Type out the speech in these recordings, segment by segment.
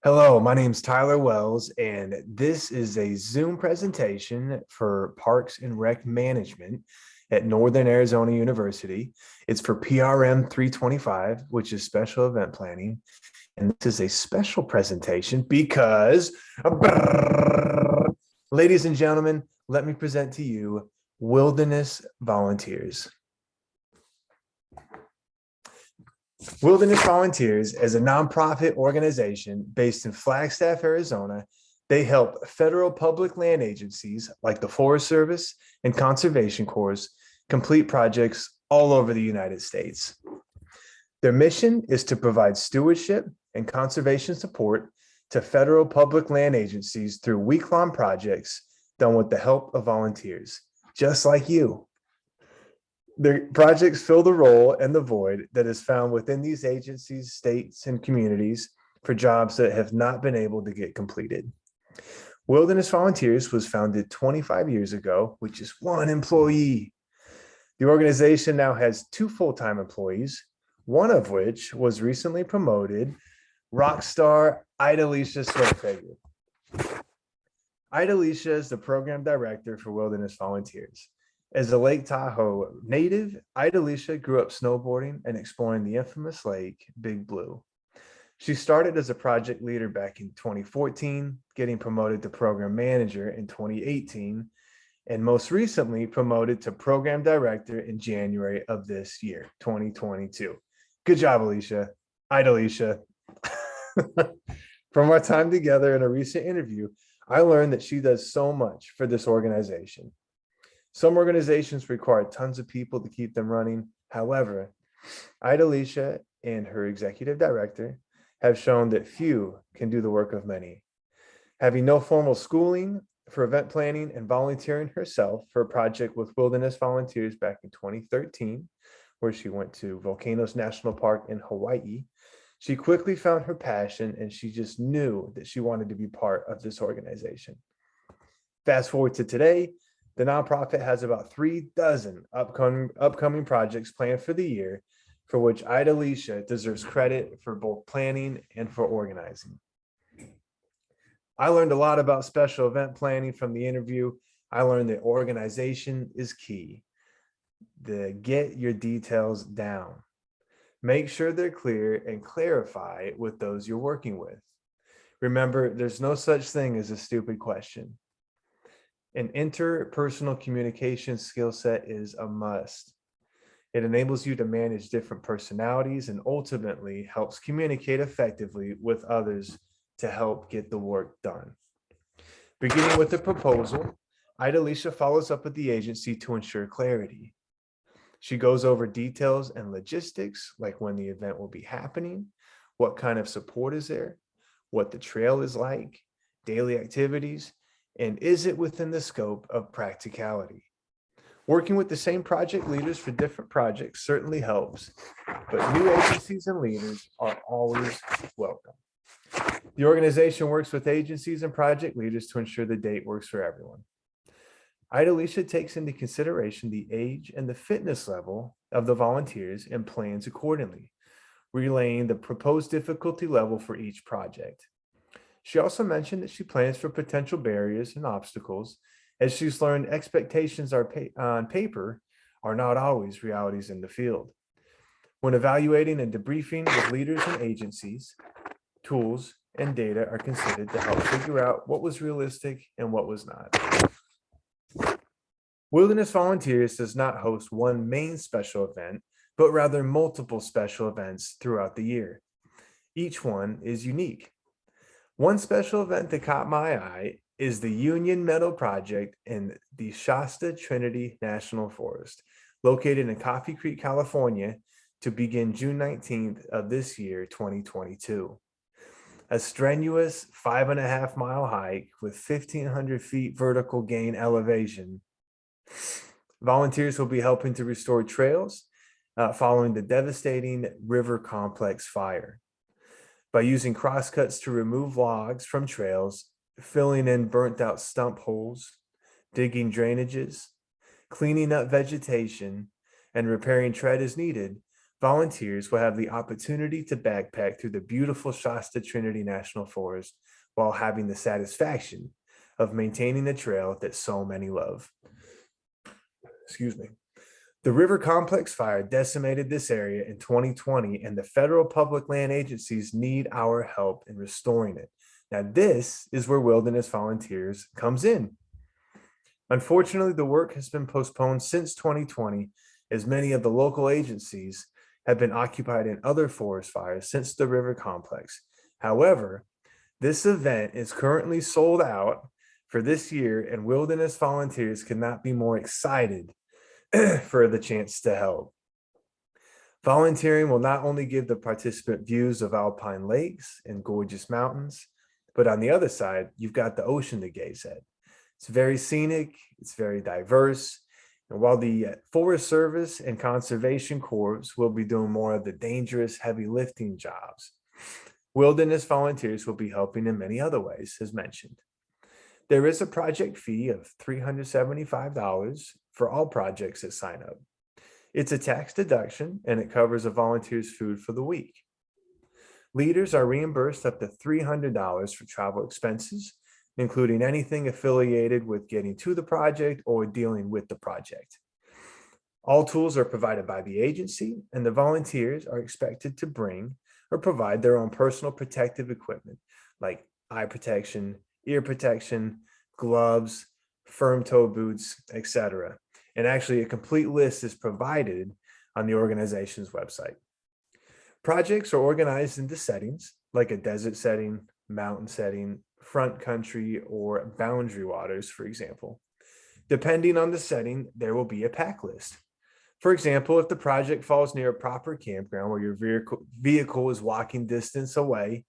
Hello, my name's Tyler Wells, and this is a Zoom presentation for Parks and Rec Management at Northern Arizona University. It's for PRM 325, which is special event planning. And this is a special presentation because, ladies and gentlemen, let me present to you Wilderness Volunteers. Wilderness Volunteers is a nonprofit organization based in Flagstaff, Arizona. They help federal public land agencies like the Forest Service and Conservation Corps complete projects all over the United States. Their mission is to provide stewardship and conservation support to federal public land agencies through week-long projects done with the help of volunteers, just like you. The projects fill the role and the void that is found within these agencies, states, and communities for jobs that have not been able to get completed. Wilderness Volunteers was founded 25 years ago with just one employee. The organization now has two full-time employees, one of which was recently promoted, rock star Idalicia Swordfager. Idalicia is the program director for Wilderness Volunteers. As a Lake Tahoe native, Idalicia grew up snowboarding and exploring the infamous lake, Big Blue. She started as a project leader back in 2014, getting promoted to program manager in 2018, and most recently promoted to program director in January of this year, 2022. Good job, Alicia. Idalicia. From our time together in a recent interview, I learned that she does so much for this organization. Some organizations require tons of people to keep them running. However, Idalicia and her executive director have shown that few can do the work of many. Having no formal schooling for event planning and volunteering herself for a project with Wilderness Volunteers back in 2013, where she went to Volcanoes National Park in Hawaii, she quickly found her passion and she just knew that she wanted to be part of this organization. Fast forward to today, the nonprofit has about 36 upcoming projects planned for the year, for which Idalicia deserves credit for both planning and for organizing. I learned a lot about special event planning from the interview. I learned that organization is key. Get your details down. Make sure they're clear and clarify with those you're working with. Remember, there's no such thing as a stupid question. An interpersonal communication skill set is a must. It enables you to manage different personalities and ultimately helps communicate effectively with others to help get the work done. Beginning with the proposal, Idalicia follows up with the agency to ensure clarity. She goes over details and logistics, like when the event will be happening, what kind of support is there, what the trail is like, daily activities, and is it within the scope of practicality? Working with the same project leaders for different projects certainly helps, but new agencies and leaders are always welcome. The organization works with agencies and project leaders to ensure the date works for everyone. Idalicia takes into consideration the age and the fitness level of the volunteers and plans accordingly, relaying the proposed difficulty level for each project. She also mentioned that she plans for potential barriers and obstacles, as she's learned expectations on paper are not always realities in the field. When evaluating and debriefing with leaders and agencies, tools and data are considered to help figure out what was realistic and what was not. Wilderness Volunteers does not host one main special event, but rather multiple special events throughout the year. Each one is unique. One special event that caught my eye is the Union Meadow Project in the Shasta Trinity National Forest, located in Coffee Creek, California, to begin June 19th of this year, 2022. A strenuous 5.5-mile hike with 1,500 feet vertical gain elevation. Volunteers will be helping to restore trails following the devastating river complex fire. By using crosscuts to remove logs from trails, filling in burnt out stump holes, digging drainages, cleaning up vegetation, and repairing tread as needed, volunteers will have the opportunity to backpack through the beautiful Shasta Trinity National Forest while having the satisfaction of maintaining the trail that so many love. Excuse me. The River Complex fire decimated this area in 2020, and the federal public land agencies need our help in restoring it. Now, this is where Wilderness Volunteers comes in. Unfortunately, the work has been postponed since 2020, as many of the local agencies have been occupied in other forest fires since the river complex. However, this event is currently sold out for this year, and Wilderness Volunteers could not be more excited for the chance to help. Volunteering will not only give the participant views of alpine lakes and gorgeous mountains, but on the other side, you've got the ocean to gaze at. It's very scenic, it's very diverse, and while the Forest Service and Conservation Corps will be doing more of the dangerous heavy lifting jobs, Wilderness Volunteers will be helping in many other ways, as mentioned. There is a project fee of $375 for all projects that sign up. It's a tax deduction, and it covers a volunteer's food for the week. Leaders are reimbursed up to $300 for travel expenses, including anything affiliated with getting to the project or dealing with the project. All tools are provided by the agency, and the volunteers are expected to bring or provide their own personal protective equipment like eye protection, ear protection, gloves, firm toe boots, etc. And actually, a complete list is provided on the organization's website. Projects are organized into settings like a desert setting, mountain setting, front country, or boundary waters, for example. Depending on the setting, there will be a pack list. For example, if the project falls near a proper campground where your vehicle is walking distance away,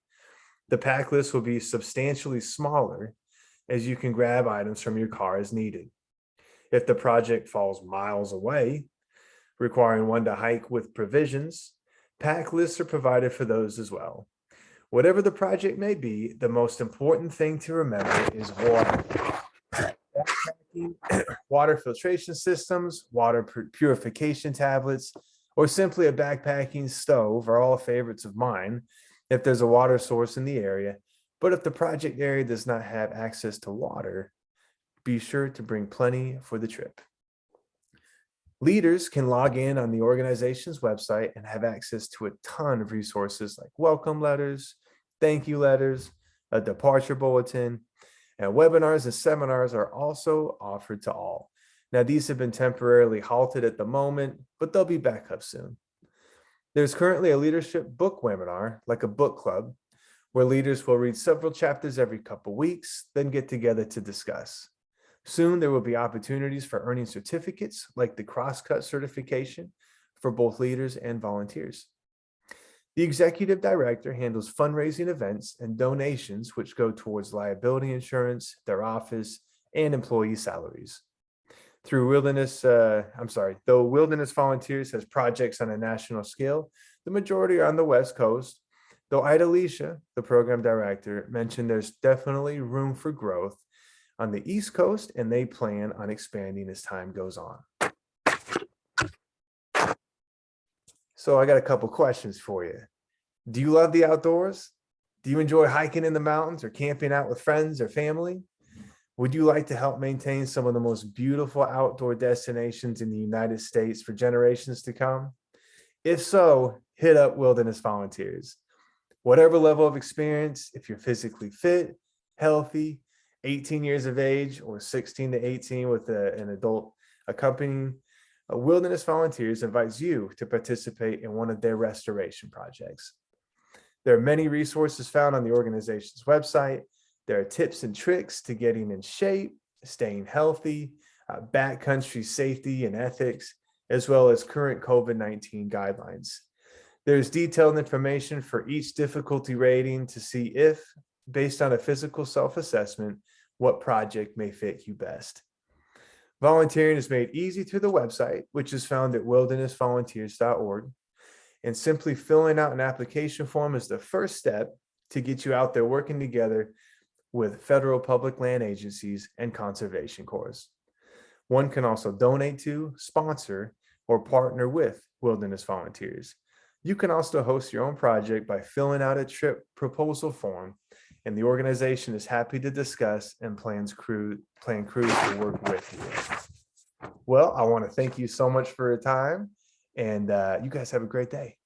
the pack list will be substantially smaller, as you can grab items from your car as needed. If the project falls miles away, requiring one to hike with provisions, pack lists are provided for those as well. Whatever the project may be, the most important thing to remember is water. Water filtration systems, water purification tablets, or simply a backpacking stove are all favorites of mine if there's a water source in the area. But if the project area does not have access to water, be sure to bring plenty for the trip. Leaders can log in on the organization's website and have access to a ton of resources like welcome letters, thank you letters, a departure bulletin, and webinars and seminars are also offered to all. Now, these have been temporarily halted at the moment, but they'll be back up soon. There's currently a leadership book webinar, like a book club, where leaders will read several chapters every couple weeks, then get together to discuss. Soon, there will be opportunities for earning certificates like the Crosscut certification for both leaders and volunteers. The executive director handles fundraising events and donations, which go towards liability insurance, their office, and employee salaries. Though Wilderness Volunteers has projects on a national scale, the majority are on the West Coast, though Idalicia, the program director, mentioned there's definitely room for growth on the East Coast, and they plan on expanding as time goes on. So I got a couple questions for you. Do you love the outdoors? Do you enjoy hiking in the mountains or camping out with friends or family? Would you like to help maintain some of the most beautiful outdoor destinations in the United States for generations to come? If so, hit up Wilderness Volunteers. Whatever level of experience, if you're physically fit, healthy, 18 years of age, or 16 to 18 with an adult accompanying, Wilderness Volunteers invites you to participate in one of their restoration projects. There are many resources found on the organization's website. There are tips and tricks to getting in shape, staying healthy, backcountry safety and ethics, as well as current COVID-19 guidelines. There's detailed information for each difficulty rating to see if, based on a physical self-assessment, what project may fit you best. Volunteering is made easy through the website, which is found at wildernessvolunteers.org. And simply filling out an application form is the first step to get you out there working together with federal public land agencies and conservation corps. One can also donate to, sponsor, or partner with Wilderness Volunteers. You can also host your own project by filling out a trip proposal form, and the organization is happy to discuss and plan crews to work with you. Well, I want to thank you so much for your time, and you guys have a great day.